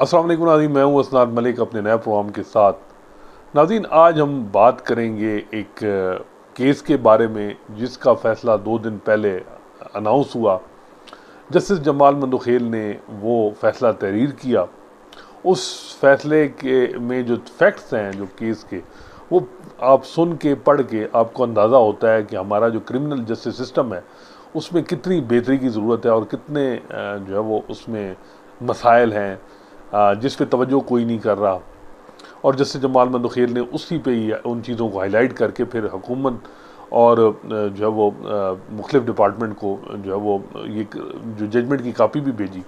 अस्सलाम वालेकुम नाज़रीन, मैं हूँ असनाद मलिक अपने नए प्रोग्राम के साथ। नाज़रीन, आज हम बात करेंगे एक केस के बारे में जिसका फ़ैसला 2 दिन पहले अनाउंस हुआ। जस्टिस जमाल मंदोखेल ने वो फ़ैसला तहरीर किया। उस फैसले के में जो फैक्ट्स हैं जो केस के, वो आप सुन के पढ़ के आपको अंदाज़ा होता है कि हमारा जो क्रिमिनल जस्टिस सिस्टम है उसमें कितनी बेहतरी की ज़रूरत है और कितने जो है वो उसमें मसाइल हैं जिस पे तवज्जो कोई नहीं कर रहा। और जस्टिस जमाल मंदोखेल ने उसी पे ही उन चीज़ों को हाईलाइट करके फिर हुकूमत और जो है वो मुख्तलिफ डिपार्टमेंट को जो है वो ये जो जजमेंट की कापी भी भेजी।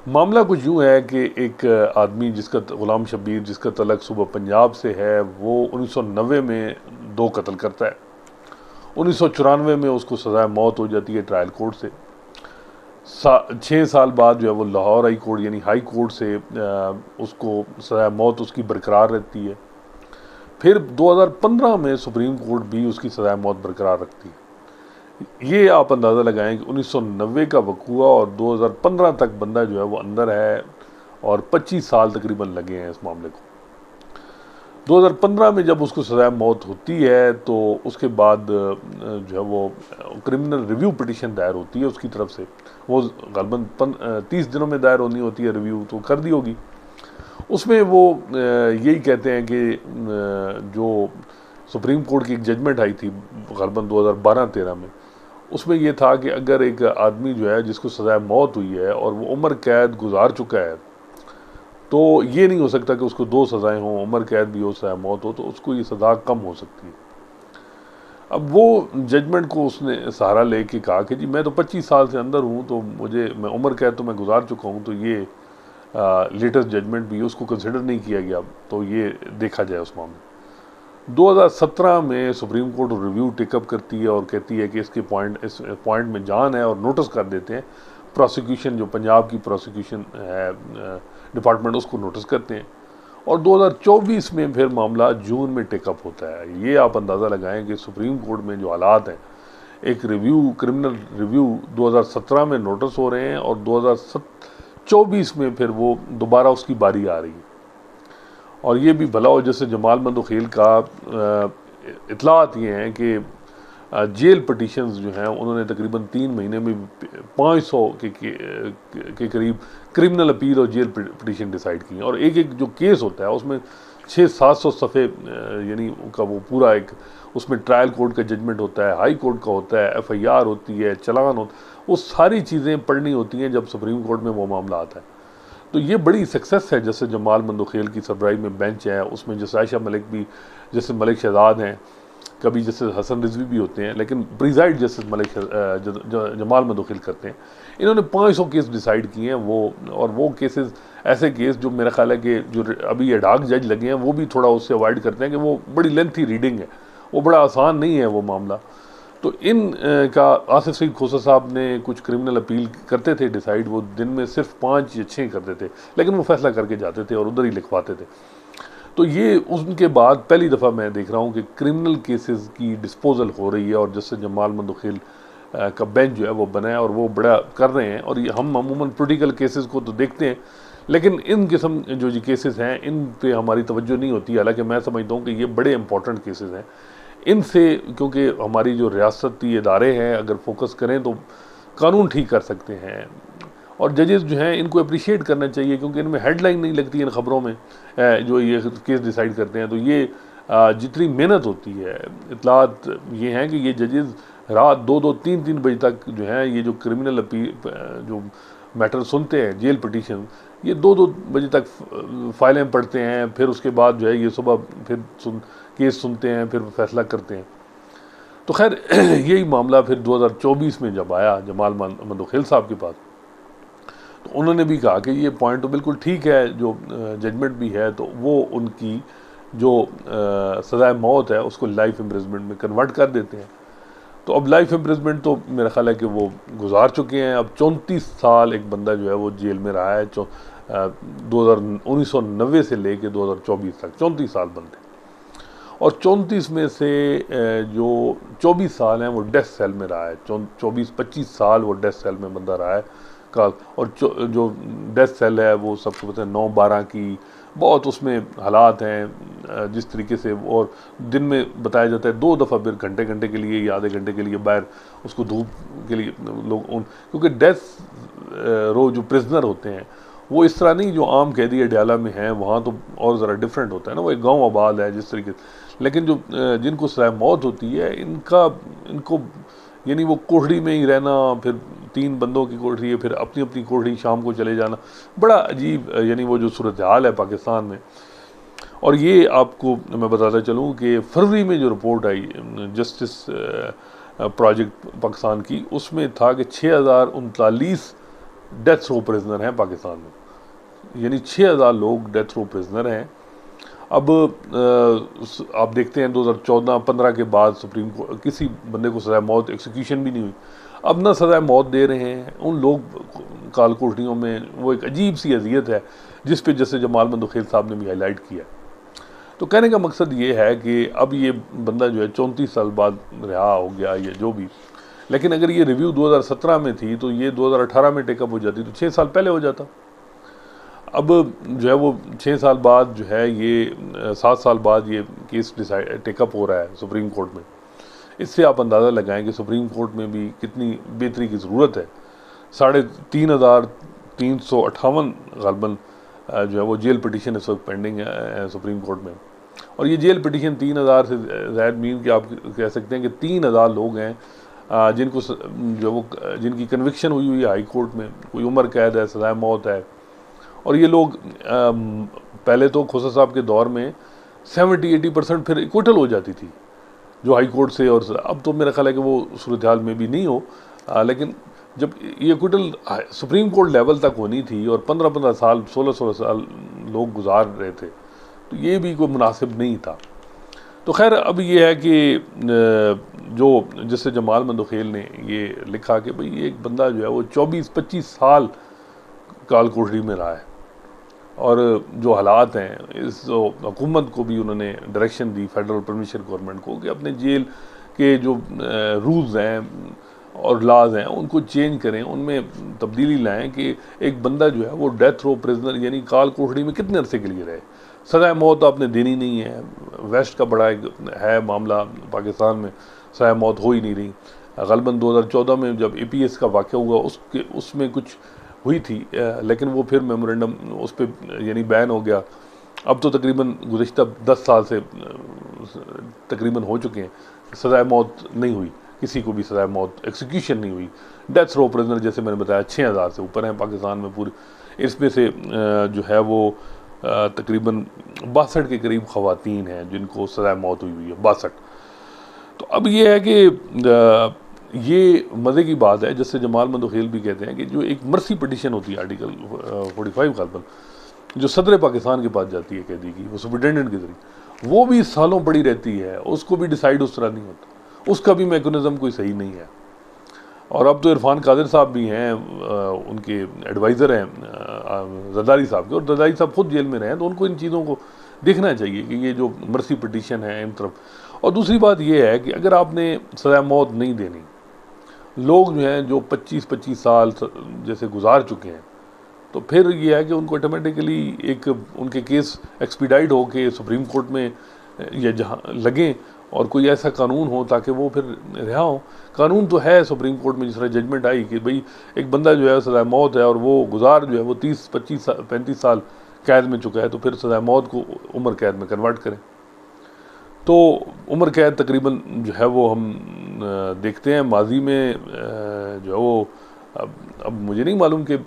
मामला कुछ यूँ है कि एक आदमी जिसका ग़ुलाम शब्बीर, जिसका तलक सूबा पंजाब से है, वो 1990 में 2 कत्ल करता है। 1994 में उसको सज़ाए मौत हो जाती है ट्रायल कोर्ट से। 6 साल बाद जो है वो लाहौर हाई कोर्ट यानी हाई कोर्ट से उसको सज़ाए मौत उसकी बरकरार रहती है। फिर 2015 में सुप्रीम कोर्ट भी उसकी सज़ाए मौत बरकरार रखती है। ये आप अंदाज़ा लगाएं कि 1990 का वक़ूआ और 2015 तक बंदा जो है वो अंदर है और 25 साल तकरीबन लगे हैं इस मामले को। 2015 में जब उसको सज़ाए मौत होती है तो उसके बाद जो है वो क्रिमिनल रिव्यू पिटिशन दायर होती है उसकी तरफ से। वो ग़ालिबन 30 दिनों में दायर होनी होती है, रिव्यू तो कर दी होगी। उसमें वो यही कहते हैं कि जो सुप्रीम कोर्ट की एक जजमेंट आई थी ग़ालिबन 2012-13 में, उसमें ये था कि अगर एक आदमी जो है जिसको सज़ाए मौत हुई है और वो उम्र कैद गुजार चुका है, तो ये नहीं हो सकता कि उसको 2 सज़ाएं हों, उम्र कैद भी हो, सज़ाए मौत हो, तो उसको ये सज़ा कम हो सकती है। अब वो जजमेंट को उसने सहारा लेके कहा कि जी मैं तो 25 साल से अंदर हूँ, तो मैं उम्र कैद तो मैं गुजार चुका हूँ, तो ये लेटेस्ट जजमेंट भी उसको कंसिडर नहीं किया गया, तो ये देखा जाए उस मामले। 2017 में सुप्रीम कोर्ट रिव्यू टेकअप करती है और कहती है कि इस पॉइंट में जान है और नोटिस कर देते हैं। प्रोसिक्यूशन जो पंजाब की प्रोसिक्यूशन है डिपार्टमेंट, उसको नोटिस करते हैं और 2024 में फिर मामला जून में टेकअप होता है। ये आप अंदाज़ा लगाएं कि सुप्रीम कोर्ट में जो हालात हैं, एक क्रिमिनल रिव्यू 2017 में नोटिस हो रहे हैं और 2024 में फिर वो दोबारा उसकी बारी आ रही है। और ये भी भला हो जैसे जमाल मंदोखेल का इतलात ये हैं कि जेल पटिशन्स जो हैं उन्होंने तकरीबन 3 महीने में 500 के करीब क्रिमिनल अपील और जेल पटिशन डिसाइड की हैं। और एक एक जो केस होता है उसमें 600-700 सफ़े यानी उनका वो पूरा एक उसमें ट्रायल कोर्ट का जजमेंट होता है, हाई कोर्ट का होता है, FIR होती है, चलान होता है, वो सारी चीज़ें पढ़नी होती हैं जब सुप्रीम कोर्ट में वो मामला आता है। तो ये बड़ी सक्सेस है। जैसे जमाल मंदोखेल की सरबराही में बेंच है, उसमें जैसे आयशा मलिक भी, जैसे मलिक शहजाद हैं, कभी जैसे हसन रिजवी भी होते हैं, लेकिन प्रिजाइड जैसे जमाल मंदोखेल करते हैं। इन्होंने 500 केस डिसाइड किए हैं और वो केसेस ऐसे केस जो मेरा ख्याल है कि जो अभी एडाक जज लगे हैं वो भी थोड़ा उससे अवॉइड करते हैं कि वो बड़ी लेंथी रीडिंग है, वो बड़ा आसान नहीं है वो मामला। तो इन का आसिफ सईद खोसा साहब ने कुछ क्रिमिनल अपील करते थे डिसाइड, वो दिन में सिर्फ 5 या 6 करते थे, लेकिन वो फैसला करके जाते थे और उधर ही लिखवाते थे। तो ये उनके बाद पहली दफ़ा मैं देख रहा हूँ कि क्रिमिनल केसेस की डिस्पोजल हो रही है और जैसे जमाल मंदोखेल का बेंच जो है वो बना है और वो बड़ा कर रहे हैं। और ये हम अमूमन पोलिटिकल केसेस को तो देखते हैं, लेकिन इन किस्म जो जी केसेस हैं इन पे हमारी तवज्जो नहीं होती। हालांकि मैं समझता हूँ कि ये बड़े इंपॉर्टेंट केसेस हैं इनसे, क्योंकि हमारी जो रियासती इदारे हैं अगर फोकस करें तो कानून ठीक कर सकते हैं। और जजेस जो हैं इनको अप्रिशिएट करना चाहिए, क्योंकि इनमें हेडलाइन नहीं लगती इन ख़बरों में जो ये केस डिसाइड करते हैं। तो ये जितनी मेहनत होती है, इतलात ये हैं कि ये जजेस रात 2-2, 3-3 बजे तक जो है ये जो क्रिमिनल अपील जो मैटर सुनते हैं, जेल पिटीशन, ये 2-2 बजे तक फाइलें पढ़ते हैं, फिर उसके बाद जो है ये सुबह फिर केस सुनते हैं, फिर फैसला करते हैं। तो खैर यही मामला फिर 2024 में जब आया जमाल मंदोखेल साहब के पास, तो उन्होंने भी कहा कि ये पॉइंट तो बिल्कुल ठीक है, जो जजमेंट भी है तो वो उनकी जो सज़ाए मौत है उसको लाइफ इम्प्रिजमेंट में कन्वर्ट कर देते हैं। तो अब लाइफ इम्प्रिजमेंट तो मेरा ख्याल है कि वो गुजार चुके हैं। अब 34 साल एक बंदा जो है वो जेल में रहा है, 1990 से लेके 2024 तक 34 साल बनते। और 34 में से जो 24 साल हैं वो डेथ सेल में रहा है, 24-25 साल वो डेथ सेल में बंदा रहा है, का, और जो डेथ सेल है वो सबको पता है 9-12 की, बहुत उसमें हालात हैं जिस तरीके से, और दिन में बताया जाता है 2 दफ़ा फिर घंटे घंटे के लिए या आधे घंटे के लिए बाहर उसको धूप के लिए लोग क्योंकि डेथ रो जो प्रिजनर होते हैं वो इस तरह नहीं जो आम कैदी अडयाला में हैं, वहाँ तो और ज़रा डिफरेंट होता है ना, वो एक गांव आबाद है जिस तरीके से। लेकिन जो जिनको सज़ाए मौत होती है इनको यानी वो कोठड़ी में ही रहना, फिर 3 बंदों की कोठड़ी है, फिर अपनी अपनी कोठड़ी शाम को चले जाना, बड़ा अजीब यानी वो जो सूरत हाल है पाकिस्तान में। और ये आपको मैं बताता चलूँ कि फरवरी में जो रिपोर्ट आई जस्टिस प्रोजेक्ट पाकिस्तान की, उसमें था कि 6039 डेथ रो प्रिजनर हैं पाकिस्तान में, यानी 6000 लोग डेथ रो प्रिजनर हैं। अब आप देखते हैं 2014-15 के बाद सुप्रीम कोर्ट किसी बंदे को सज़ा मौत एक्सिक्यूशन भी नहीं हुई, अब ना सज़ा मौत दे रहे हैं उन लोग काल कोठरियों में। वो एक अजीब सी अजियत है जिस पे जैसे जमाल मंदोखेल साहब ने भी हाईलाइट किया। तो कहने का मकसद ये है कि अब ये बंदा जो है 34 साल बाद रिहा हो गया या जो भी, लेकिन अगर ये रिव्यू 2017 में थी तो ये 2018 में टेकअप हो जाती तो 6 साल पहले हो जाता। अब जो है वो 6 साल बाद जो है ये 7 साल बाद ये केस टेकअप हो रहा है सुप्रीम कोर्ट में। इससे आप अंदाज़ा लगाएं कि सुप्रीम कोर्ट में भी कितनी बेहतरी की ज़रूरत है। 3,358 गालबन जो है वो जेल पिटीशन इस वक्त पेंडिंग है सुप्रीम कोर्ट में। और ये जेल पिटीशन 3000 से ज़ायद मीन कि आप कह सकते हैं कि 3000 लोग हैं जिनको जो वो जिनकी कन्विक्शन हुई हुई है हाई कोर्ट में, कोई उम्र कैद है, सज़ाए मौत है। और ये लोग पहले तो खोसा साहब के दौर में 70-80% फिर इक्वटल हो जाती थी जो हाई कोर्ट से, और अब तो मेरा ख्याल है कि वो सूरत हाल में भी नहीं हो, लेकिन जब ये इक्वटल सुप्रीम कोर्ट लेवल तक होनी थी और 15-15 साल 16-16 साल लोग गुजार रहे थे, तो ये भी कोई मुनासिब नहीं था। तो खैर अब ये है कि जो जैसे जमाल मंदोखेल ने ये लिखा कि भाई एक बंदा जो है वो 24-25 साल काल कोठरी में रहा है, और जो हालात हैं इस हुकूमत को भी उन्होंने डायरेक्शन दी फेडरल परमिशन गवर्नमेंट को कि अपने जेल के जो रूल्स हैं और लाज हैं उनको चेंज करें, उनमें तब्दीली लाएं कि एक बंदा जो है वो डेथ रो प्रिजनर यानी काल कोठरी में कितने अरसे के लिए रहे। सज़ाए मौत आपने देनी नहीं है, वेस्ट का बड़ा एक है मामला, पाकिस्तान में सज़ाए मौत हो ही नहीं रही। गलबन 2014 में जब APS का वाक़या हुआ उसमें कुछ हुई थी, लेकिन वो फिर मेमोरेंडम उस पर यानी बैन हो गया। अब तो तकरीबन गुज़िश्ता 10 साल से तकरीबन हो चुके हैं, सज़ाए मौत नहीं हुई, किसी को भी सज़ाए मौत एक्सिक्यूशन नहीं हुई। डेथ रो प्रिजनर जैसे मैंने बताया 6000 से ऊपर हैं पाकिस्तान में पूरे, इसमें से जो है वो तकरीबन 62 के करीब ख़वातीन हैं जिनको सज़ाए मौत हुई है, 62। तो अब ये है कि ये मज़े की बात है, जैसे जमाल मंदोखेल भी कहते हैं कि जो एक मर्सी पिटीशन होती है आर्टिकल 45 गालबन, जो सदर पाकिस्तान के पास जाती है कैदी की, वो सुपरिटेंडेंट के जरिए, वो भी सालों पड़ी रहती है, उसको भी डिसाइड उस तरह नहीं होता, उसका भी मैकेनिज़्म कोई सही नहीं है। और अब तो इरफान कादिर साहब भी हैं, उनके एडवाइज़र हैं जरदारी साहब के, और जरदारी साहब खुद जेल में रहे हैं, तो उनको इन चीज़ों को देखना चाहिए कि ये जो मर्सी पिटीशन है इन तरफ। और दूसरी बात ये है कि अगर आपने सज़ा मौत नहीं देनी, लोग जो हैं जो 25-25 साल जैसे गुजार चुके हैं, तो फिर ये है कि उनको ऑटोमेटिकली एक उनके केस एक्सपीडाइट हो के सुप्रीम कोर्ट में या जहाँ लगें, और कोई ऐसा कानून हो ताकि वो फिर रिहा हो। कानून तो है सुप्रीम कोर्ट में, जिस तरह जजमेंट आई कि भाई एक बंदा जो है सज़ा मौत है और वो गुजार जो है वो 30-35 साल कैद में चुका है, तो फिर सज़ा मौत को उम्र कैद में कन्वर्ट करें। तो उम्र कैद तकरीबन जो है वो हम देखते हैं माजी में जो है वो, अब मुझे नहीं मालूम कि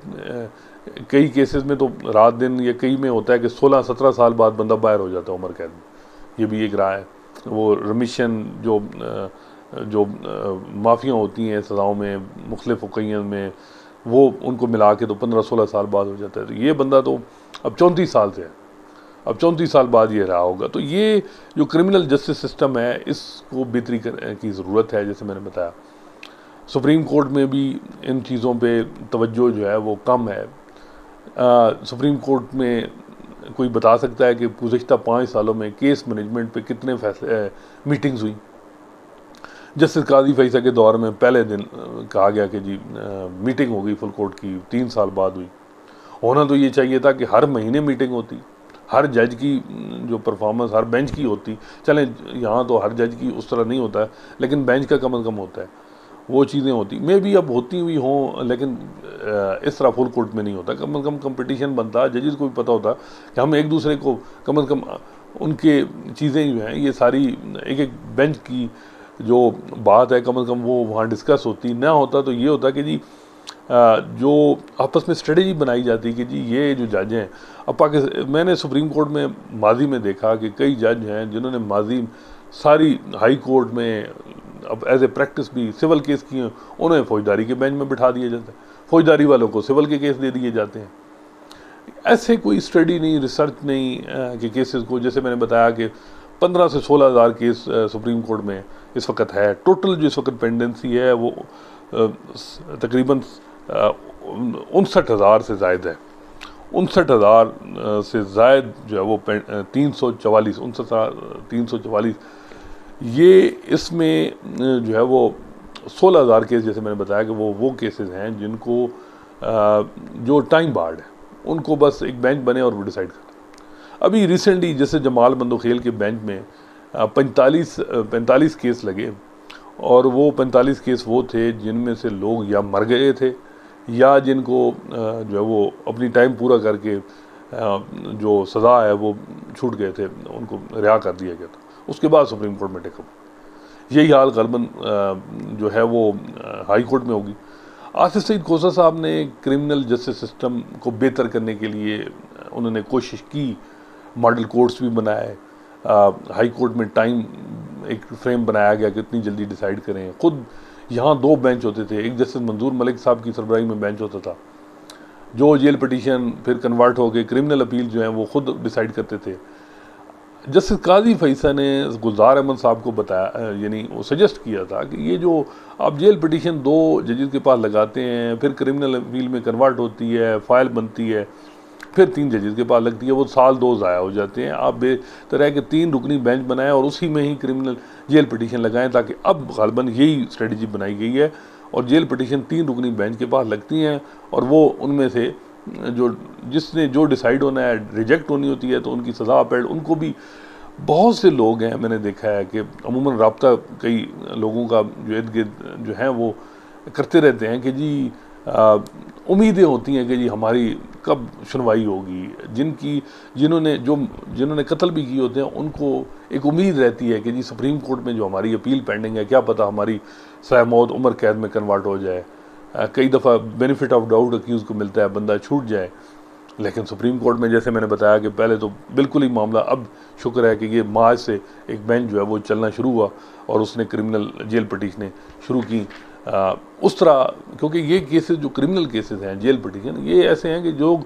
कई केसेस में तो रात दिन या कई में होता है कि 16-17 साल बाद बंदा बाहर हो जाता है उम्र कैद में, ये भी एक राय है। वो रमिशन जो माफ़ियाँ होती हैं सज़ाओं में मुख्तलिफ़ हुक्मियत में, वो उनको मिला के तो 15-16 साल बाद हो जाता है। तो ये बंदा तो अब 34 साल से है, अब 34 साल बाद ये रहा होगा। तो ये जो क्रिमिनल जस्टिस सिस्टम है इसको बेहतरी की ज़रूरत है। जैसे मैंने बताया सुप्रीम कोर्ट में भी इन चीज़ों पे तवज्जो जो है वो कम है। सुप्रीम कोर्ट में कोई बता सकता है कि गुज़िश्ता 5 सालों में केस मैनेजमेंट पे कितने फैसले मीटिंग्स हुई? जस्टिस काजी फैसा के दौर में पहले दिन कहा गया कि जी मीटिंग हो गई फुल कोर्ट की, 3 साल बाद हुई। होना तो ये चाहिए था कि हर महीने मीटिंग होती, हर जज की जो परफॉर्मेंस हर बेंच की होती। चलें यहाँ तो हर जज की उस तरह नहीं होता है, लेकिन बेंच का कम अज़ कम होता है, वो चीज़ें होती। मे भी अब होती हुई हों, लेकिन इस तरह फुल कोर्ट में नहीं होता। कम अज़ कम कंपटीशन बनता, जजेस को भी पता होता कि हम एक दूसरे को कम अज़ कम उनके चीज़ें जो हैं ये सारी एक एक बेंच की जो बात है कम अज़ कम वो वहाँ डिस्कस होती। ना होता तो ये होता कि जी जो आपस में स्ट्रेटजी बनाई जाती कि जी ये जो जज हैं, अब मैंने सुप्रीम कोर्ट में माजी में देखा कि कई जज हैं जिन्होंने माजी सारी हाई कोर्ट में अब एज ए प्रैक्टिस भी सिविल केस किए, उन्हें फौजदारी के बेंच में बिठा दिया जाता है, फौजदारी वालों को सिविल के केस दे दिए जाते हैं। ऐसे कोई स्टडी नहीं, रिसर्च नहीं कि केसेस को, जैसे मैंने बताया कि 15 से 16 हज़ार केस सुप्रीम कोर्ट में इस वक्त है। टोटल जो इस वक्त पेंडेंसी है वो तकरीबन 59,000 से ज़ायद है। 59,000 से ज़ायद जो है वो 344 344 ये इसमें जो है वो 16,000 केस, जैसे मैंने बताया कि वो केसेस हैं जिनको जो टाइम बार्ड है, उनको बस एक बेंच बने और वो डिसाइड कर। अभी रिसेंटली जैसे जमाल बंदोखेल के बेंच में 45 केस लगे, और वो 45 केस वो थे जिनमें से लोग या मर गए थे या जिनको जो है वो अपनी टाइम पूरा करके जो सज़ा है वो छूट गए थे, उनको रिहा कर दिया गया था। उसके बाद सुप्रीम कोर्ट में टेकअप। यही हाल गलबन जो है वो हाई कोर्ट में होगी। आसिफ सईद खोसा साहब ने क्रिमिनल जस्टिस सिस्टम को बेहतर करने के लिए उन्होंने कोशिश की, मॉडल कोर्ट्स भी बनाए, हाई कोर्ट में टाइम एक फ्रेम बनाया गया कि इतनी जल्दी डिसाइड करें। खुद यहाँ 2 बेंच होते थे, एक जस्टिस मंजूर मलिक साहब की सरबराही में बेंच होता था जो जेल पिटीशन फिर कन्वर्ट हो गए, क्रिमिनल अपील जो है वो खुद डिसाइड करते थे। जस्टिस काजी फैसा ने गुलजार अहमद साहब को बताया, यानी वो सजेस्ट किया था कि ये जो आप जेल पिटीशन 2 जजेस के पास लगाते हैं, फिर क्रिमिनल अपील में कन्वर्ट होती है, फाइल बनती है, फिर 3 जजेस के पास लगती है, वो साल 2 ज़ाया हो जाते हैं। आप बेहतर है कि 3 रुकनी बेंच बनाएं और उसी में ही क्रिमिनल जेल पिटीशन लगाएं, ताकि अब गालबन यही स्ट्रेटजी बनाई गई है और जेल पिटीशन 3 रुकनी बेंच के पास लगती हैं, और वो उनमें से जिसने जो डिसाइड होना है, रिजेक्ट होनी होती है तो उनकी सज़ा अपेड। उनको भी बहुत से लोग हैं, मैंने देखा है कि अमूमन रब्ता कई लोगों का जो इर्द गिर्द जो हैं वो करते रहते हैं कि जी उम्मीदें होती हैं कि जी हमारी कब सुनवाई होगी। जिन्होंने कत्ल भी किए होते हैं उनको एक उम्मीद रहती है कि जी सुप्रीम कोर्ट में जो हमारी अपील पेंडिंग है, क्या पता हमारी सज़ाए मौत उम्र कैद में कन्वर्ट हो जाए। कई दफ़ा बेनिफिट ऑफ डाउट अक्यूज़ को मिलता है, बंदा छूट जाए। लेकिन सुप्रीम कोर्ट में जैसे मैंने बताया कि पहले तो बिल्कुल ही मामला, अब शुक्र है कि ये मार्च से एक बेंच जो है वो चलना शुरू हुआ और उसने क्रिमिनल जेल पिटीशनें शुरू की। उस तरह, क्योंकि ये केसेस जो क्रिमिनल केसेस हैं, जेल पिटीशन, ये ऐसे हैं कि जो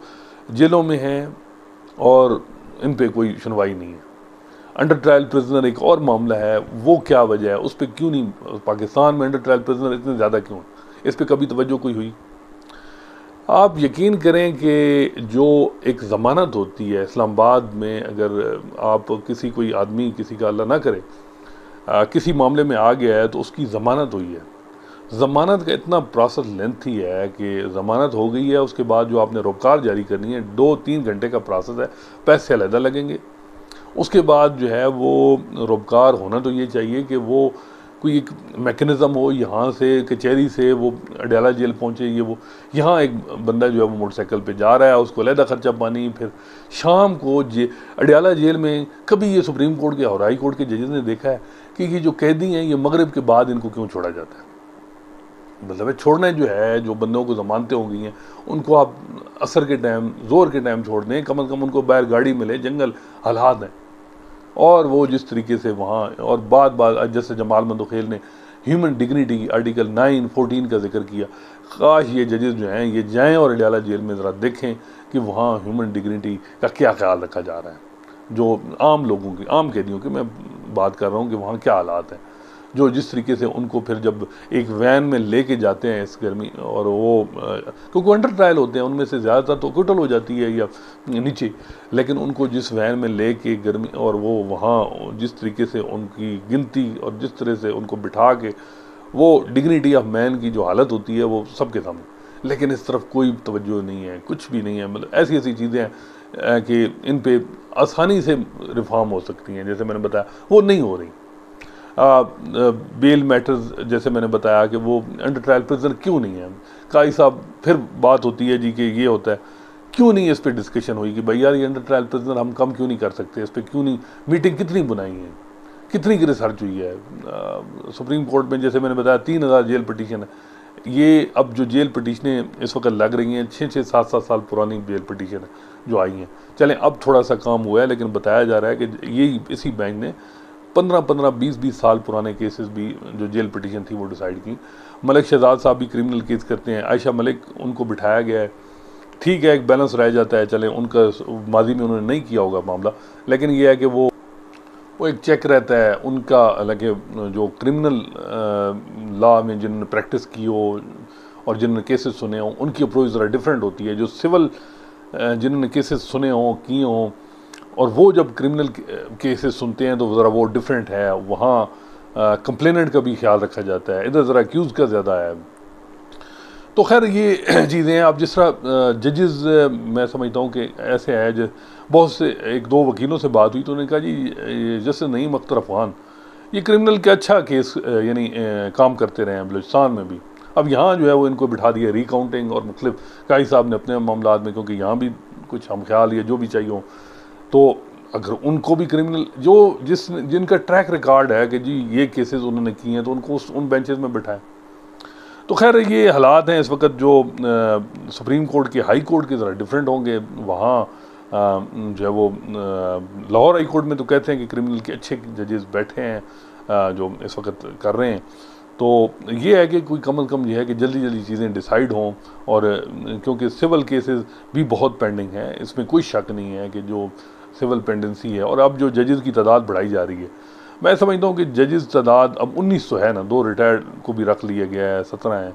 जेलों में हैं और इन पे कोई सुनवाई नहीं है। अंडर ट्रायल प्रिजनर एक और मामला है, वो क्या वजह है, उस पर क्यों नहीं, पाकिस्तान में अंडर ट्रायल प्रिजनर इतने ज़्यादा क्यों, इस पर कभी तवज्जो कोई हुई? आप यकीन करें कि जो एक ज़मानत होती है इस्लामाबाद में, अगर आप कोई आदमी किसी का अल्लाह ना करे किसी मामले में आ गया है तो उसकी ज़मानत हुई है। ज़मानत का इतना प्रोसेस लेंथी है कि ज़मानत हो गई है, उसके बाद जो आपने रोबकार जारी करनी है 2-3 घंटे का प्रोसेस है, पैसे अलहदा लगेंगे। उसके बाद जो है वो रोबकार होना तो ये चाहिए कि वो कोई एक मैकेनिज़्म हो, यहाँ से कचहरी से वो अडयाला जेल पहुँचे, ये वो यहाँ एक बंदा जो है वो मोटरसाइकिल पे जा रहा है, उसको अलहदा खर्चा पानी, फिर शाम को अडयाला जेल में। कभी ये सुप्रीम कोर्ट के और हाई कोर्ट के जजेस ने देखा है कि ये जो कैदी हैं ये मगरिब के बाद इनको क्यों छोड़ा जाता है? मतलब छोड़ना जो है, जो बंदों को ज़मानतें हो गई हैं उनको आप असर के टाइम, ज़ोर के टाइम छोड़ दें, कम अज़ कम उनको बाहर गाड़ी मिले, जंगल हालात हैं। और वो जिस तरीके से वहाँ, और बात जैसे जमाल बंदोखेल ने ह्यूमन डिग्निटी आर्टिकल 9-14 का जिक्र किया, काश ये जजेस जो हैं ये जाएं और अडयाला जेल में ज़रा देखें कि वहाँ ह्यूमन डिग्निटी का क्या ख्याल रखा जा रहा है। जो आम लोगों की, आम कैदियों की मैं बात कर रहा हूँ कि वहाँ क्या हालात हैं। जो जिस तरीके से उनको फिर जब एक वैन में लेके जाते हैं इस गर्मी, और वो क्योंकि अंडर ट्रायल होते हैं, उनमें से ज़्यादातर तो क्विटल हो जाती है या नीचे, लेकिन उनको जिस वैन में लेके गर्मी, और वो वहाँ जिस तरीके से उनकी गिनती और जिस तरह से उनको बिठा के वो डिग्निटी ऑफ मैन की जो हालत होती है वो सबके सामने, लेकिन इस तरफ कोई तवज्जो नहीं है, कुछ भी नहीं है। मतलब ऐसी ऐसी चीज़ें हैं कि इन पे आसानी से रिफॉर्म हो सकती हैं, जैसे मैंने बताया वो नहीं हो रही। बेल मैटर्स जैसे मैंने बताया कि वो अंडर ट्रायल प्रिजनर क्यों नहीं है, काई साहब फिर बात होती है जी कि ये होता है, क्यों नहीं इस पर डिस्कशन हुई कि भाई यार ये अंडर ट्रायल प्रिजनर हम कम क्यों नहीं कर सकते, इस पर क्यों नहीं मीटिंग कितनी बुलाई है, कितनी की रिसर्च हुई है। सुप्रीम कोर्ट में जैसे मैंने बताया 3000 जेल पिटीशन है, ये अब जो जेल पिटीशनें इस वक्त लग रही हैं 6-6, 7-7 साल पुरानी जेल पिटीशन है जो आई हैं। चलें अब थोड़ा सा काम हुआ है, लेकिन बताया जा रहा है कि ये इसी बेंच ने 15-15, 20-20 साल पुराने केसेस भी जो जेल पिटीशन थी वो डिसाइड की। मलिक शहजाद साहब भी क्रिमिनल केस करते हैं, आयशा मलिक उनको बिठाया गया है, ठीक है एक बैलेंस रह जाता है, चलें उनका माजी में उन्होंने नहीं किया होगा मामला, लेकिन ये है कि वो एक चेक रहता है उनका, हालांकि जो क्रिमिनल लॉ में जिन्होंने प्रैक्टिस की हो और जिन्होंने केसेस सुने हों उनकी अप्रोच ज़रा डिफरेंट होती है, जो सिविल जिन्होंने केसेस सुने हों किए हों, और वो जब क्रिमिनल केसेस सुनते हैं तो ज़रा वो डिफरेंट है, वहाँ कंप्लेनेंट का भी ख्याल रखा जाता है, इधर ज़रा एक्यूज़ का ज़्यादा है। तो खैर ये चीज़ें हैं। अब जिस तरह जजेस मैं समझता हूँ कि ऐसे है जो बहुत से 1-2 वकीलों से बात हुई तो उन्होंने कहा जी जैसे नईम अख्तर अफगान ये क्रिमिनल का अच्छा केस यानी काम करते रहे हैं बलूचिस्तान में भी, अब यहाँ जो है वो इनको बिठा दिया रिकाउंटिंग और मुख्तलिफ, काई साहब ने अपने मामला में, क्योंकि यहाँ भी कुछ हम ख्याल या जो भी चाहिए हो, तो अगर उनको भी क्रिमिनल जो जिनका ट्रैक रिकॉर्ड है कि जी ये केसेस उन्होंने किए हैं तो उनको उन बेंचेस में बिठाएं। तो खैर ये हालात हैं इस वक्त जो सुप्रीम कोर्ट के हाई कोर्ट के ज़रा डिफरेंट होंगे। वहाँ जो है वो लाहौर हाई कोर्ट में तो कहते हैं कि क्रिमिनल के अच्छे जजेस बैठे हैं जो इस वक्त कर रहे हैं। तो ये है कि कोई कम अज़ कम ये है कि जल्दी जल्दी चीज़ें डिसाइड हों, और क्योंकि सिविल केसेस भी बहुत पेंडिंग हैं, इसमें कोई शक नहीं है कि जो सिविल पेंडेंसी है, और अब जो जजेस की तादाद बढ़ाई जा रही है, मैं समझता हूँ कि जजेस तादाद अब 1900 है ना, 2 रिटायर्ड को भी रख लिया गया है, 17 हैं।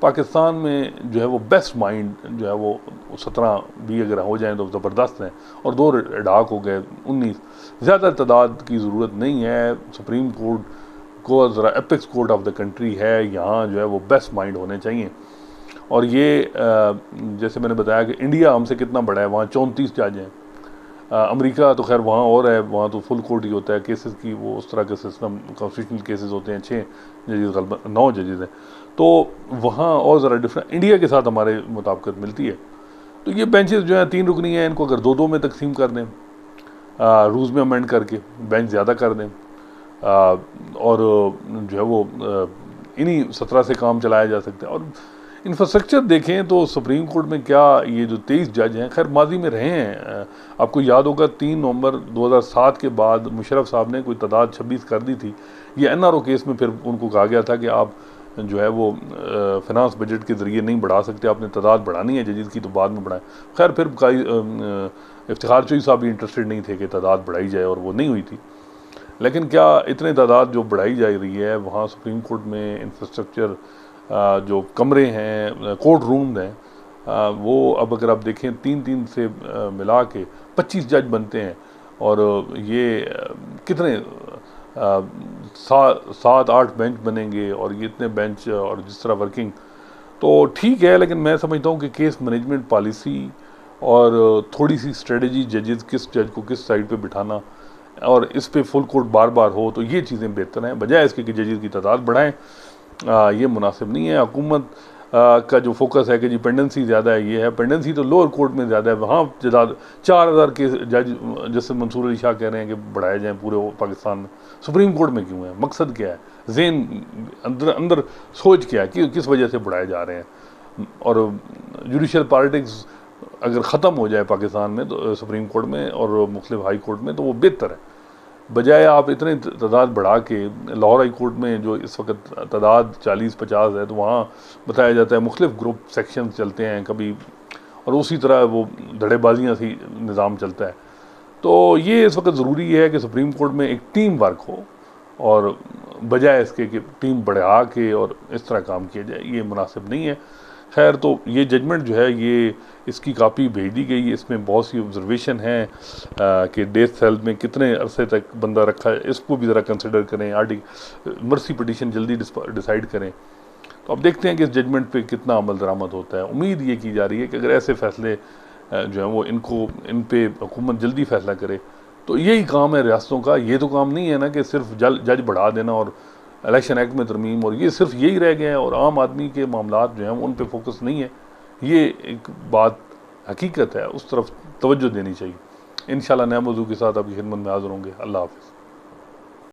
पाकिस्तान में जो है वो बेस्ट माइंड जो है वो 17 भी अगर हो जाएं तो ज़बरदस्त हैं, और 2 डाक हो गए 19, ज़्यादा तादाद की ज़रूरत नहीं है। सुप्रीम कोर्ट को ज़रा apex court of the country है, यहाँ जो है वो बेस्ट माइंड होने चाहिए। और ये जैसे मैंने बताया कि इंडिया हमसे कितना बड़ा है, वहाँ 34 जज हैं। अमेरिका तो खैर वहाँ और है, वहाँ तो फुल कोर्ट ही होता है केसेस की, वो उस तरह का सिस्टम, कॉन्स्टिट्यूशनल केसेस होते हैं, 6 जजेस 9 जजेस हैं, तो वहाँ और ज़रा डिफरेंट इंडिया के साथ हमारे मुताबिकत मिलती है। तो ये बेंचेस जो हैं 3 रुकनी हैं, इनको अगर 2-2 में तकसीम कर दें, रूल्स में अमेंड करके बेंच ज़्यादा कर दें, और जो है वो इन्हीं 17 से काम चलाया जा सकता है। और इंफ्रास्ट्रक्चर देखें तो सुप्रीम कोर्ट में क्या ये जो 23 जज हैं, खैर माजी में रहे हैं, आपको याद होगा 3 नवंबर 2007 के बाद मुशर्रफ साहब ने कोई तादाद 26 कर दी थी। ये NRO केस में फिर उनको कहा गया था कि आप जो है वो फिनांस बजट के ज़रिए नहीं बढ़ा सकते, आपने तादाद बढ़ानी है जजेस की तो बाद में बढ़ाएं। खैर फिर इफ्तिखार चोई साहब भी इंटरेस्टेड नहीं थे कि तादाद बढ़ाई जाए, और वो नहीं हुई थी। लेकिन क्या इतने तादाद जो बढ़ाई जा रही है वहाँ सुप्रीम कोर्ट में इंफ्रास्ट्रक्चर जो कमरे हैं, कोर्ट रूम हैं, वो अब अगर आप देखें 3-3 से मिला के 25 जज बनते हैं, और ये कितने 7-8 बेंच बनेंगे, और ये इतने बेंच और जिस तरह वर्किंग, तो ठीक है। लेकिन मैं समझता हूँ कि केस मैनेजमेंट पॉलिसी और थोड़ी सी स्ट्रेटजी, जजेस किस जज को किस साइड पे बिठाना, और इस पे फुल कोर्ट बार बार हो, तो ये चीज़ें बेहतर हैं, बजाय इसके कि जजेस की तादाद बढ़ाएं। ये मुनासिब नहीं है। हुकूमत का जो फोकस है कि जी पेंडेंसी ज़्यादा है, ये है पेंडेंसी तो लोअर कोर्ट में ज़्यादा है, वहाँ ज़्यादा 4000 के जज जैसे मंसूर अली शाह कह रहे हैं कि बढ़ाए जाएँ पूरे पाकिस्तान में, सुप्रीम कोर्ट में क्यों है, मकसद क्या है, ज़हन अंदर अंदर सोच क्या है कि किस वजह से बढ़ाए जा रहे हैं। और जुडिशल पॉलिटिक्स अगर ख़त्म हो जाए पाकिस्तान में तो सुप्रीम कोर्ट में और मुख्तलिफ हाई कोर्ट में, तो वो बेहतर है, बजाय आप इतने तादाद बढ़ा के। लाहौर हाई कोर्ट में जो इस वक्त तादाद 40-50 है, तो वहाँ बताया जाता है मुख्तलिफ ग्रुप सेक्शन चलते हैं कभी, और उसी तरह वो धड़ेबाजियाँ सी निज़ाम चलता है। तो ये इस वक्त ज़रूरी है कि सुप्रीम कोर्ट में एक टीम वर्क हो, और बजाय इसके कि टीम बढ़ा के और इस तरह काम किया जाए, ये मुनासिब नहीं है। खैर, तो ये जजमेंट जो है ये इसकी कापी भेज दी गई, इसमें बहुत सी ऑब्जर्वेशन हैं कि डेथ सेल में कितने अरसे तक बंदा रखा है, इसको भी ज़रा कंसिडर करें, मर्सी पिटीशन जल्दी डिसाइड करें। तो अब देखते हैं कि इस जजमेंट पे कितना अमल दरामद होता है। उम्मीद ये की जा रही है कि अगर ऐसे फैसले जो हैं वो इन पे हुकूमत जल्दी फैसला करे, तो यही काम है रियासतों का। ये तो काम नहीं है ना कि सिर्फ जज बढ़ा देना और इलेक्शन एक्ट में तरमीम, और ये सिर्फ यही रह गए हैं और आम आदमी के मामलात जो हैं उन पे फोकस नहीं है। ये एक बात हकीकत है, उस तरफ तवज्जो देनी चाहिए। इंशाल्लाह नए मौजू के साथ आपकी खिदमत में हाज़िर होंगे। अल्लाह हाफ़िज़।